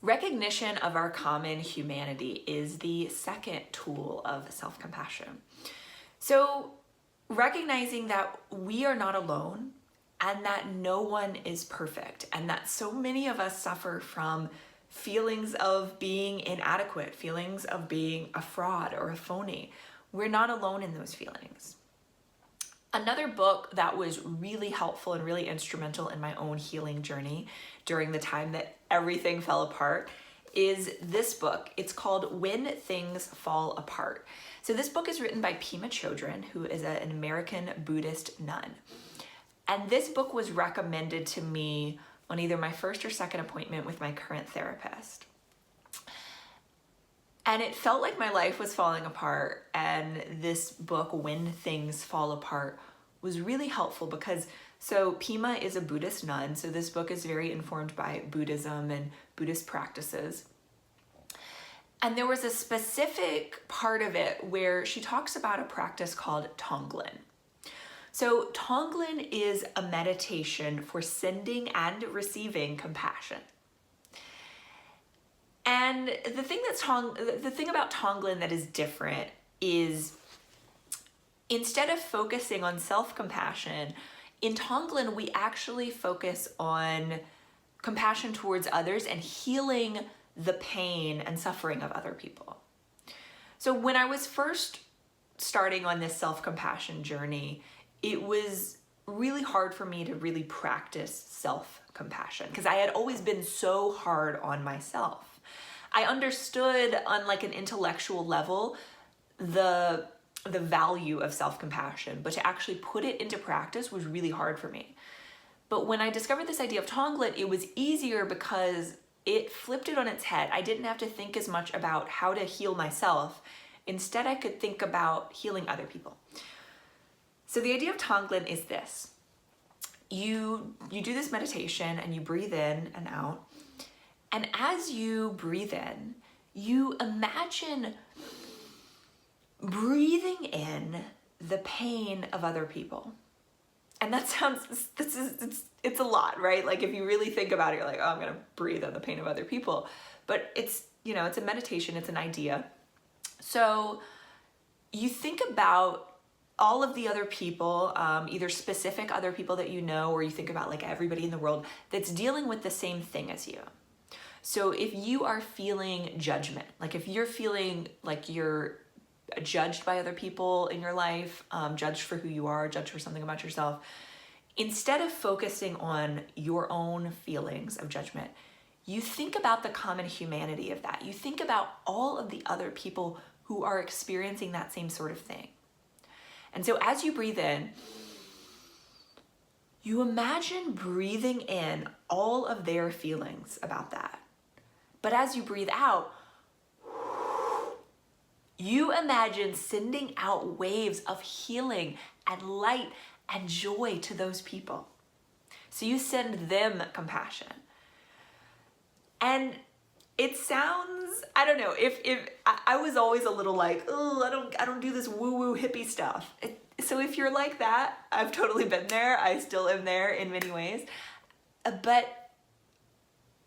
Recognition of our common humanity is the second tool of self-compassion. So recognizing that we are not alone and that no one is perfect, and that so many of us suffer from feelings of being inadequate, feelings of being a fraud or a phony. We're not alone in those feelings. Another book that was really helpful and really instrumental in my own healing journey during the time that everything fell apart is this book. It's called When Things Fall Apart. So this book is written by Pema Chodron, who is an American Buddhist nun. And this book was recommended to me on either my first or second appointment with my current therapist. And it felt like my life was falling apart, and this book, When Things Fall Apart, was really helpful because, so Pema is a Buddhist nun, so this book is very informed by Buddhism and Buddhist practices. And there was a specific part of it where she talks about a practice called Tonglen. So Tonglen is a meditation for sending and receiving compassion. And the thing about Tonglen that is different is, instead of focusing on self-compassion, in Tonglen we actually focus on compassion towards others and healing the pain and suffering of other people. So when I was first starting on this self-compassion journey, it was really hard for me to really practice self-compassion because I had always been so hard on myself. I understood on like an intellectual level the value of self-compassion, but to actually put it into practice was really hard for me. But when I discovered this idea of Tonglen, it was easier because it flipped it on its head. I didn't have to think as much about how to heal myself. Instead, I could think about healing other people. So the idea of Tonglen is this. You do this meditation and you breathe in and out. And as you breathe in, you imagine breathing in the pain of other people. And that sounds, it's a lot, right? Like if you really think about it, you're like, oh, I'm gonna breathe in the pain of other people. But it's, it's a meditation, it's an idea. So you think about all of the other people, either specific other people that you know, or you think about like everybody in the world that's dealing with the same thing as you. So if you are feeling judgment, like if you're feeling like you're judged by other people in your life, judged for who you are, judged for something about yourself, instead of focusing on your own feelings of judgment, you think about the common humanity of that. You think about all of the other people who are experiencing that same sort of thing. And so as you breathe in, you imagine breathing in all of their feelings about that. But as you breathe out, you imagine sending out waves of healing and light and joy to those people. So you send them compassion. And it sounds, I don't know, if I was always a little like, oh, I don't do this woo-woo hippie stuff. So if you're like that, I've totally been there. I still am there in many ways. But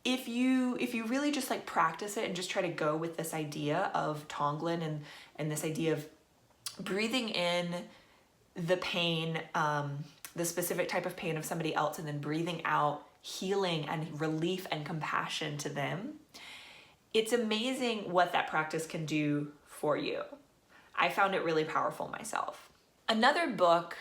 if you really just like practice it and just try to go with this idea of Tonglen and this idea of breathing in the pain, the specific type of pain of somebody else, and then breathing out healing and relief and compassion to them, it's amazing what that practice can do for you. I found it really powerful myself. Another book,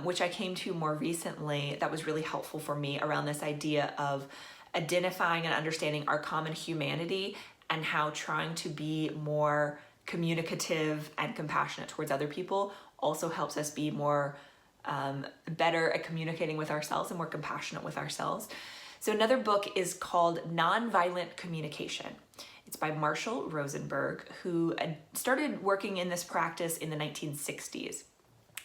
which I came to more recently, that was really helpful for me around this idea of identifying and understanding our common humanity and how trying to be more communicative and compassionate towards other people also helps us be more better at communicating with ourselves and more compassionate with ourselves. So another book is called Nonviolent Communication. It's by Marshall Rosenberg, who started working in this practice in the 1960s.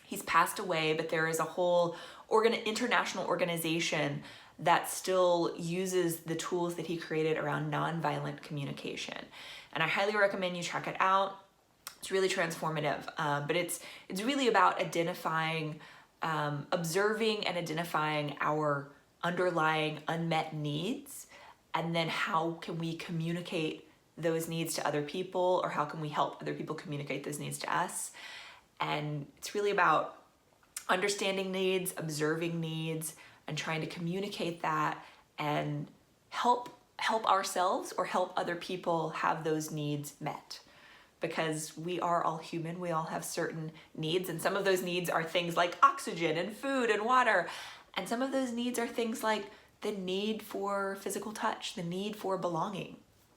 He's passed away, but there is a whole international organization that still uses the tools that he created around nonviolent communication. And I highly recommend you check it out. It's really transformative, but it's really about identifying, observing and identifying our underlying unmet needs and then how can we communicate those needs to other people, or how can we help other people communicate those needs to us. And it's really about understanding needs, observing needs, and trying to communicate that and help ourselves or help other people have those needs met. Because we are all human, we all have certain needs, and some of those needs are things like oxygen and food and water, and some of those needs are things like the need for physical touch, the need for belonging.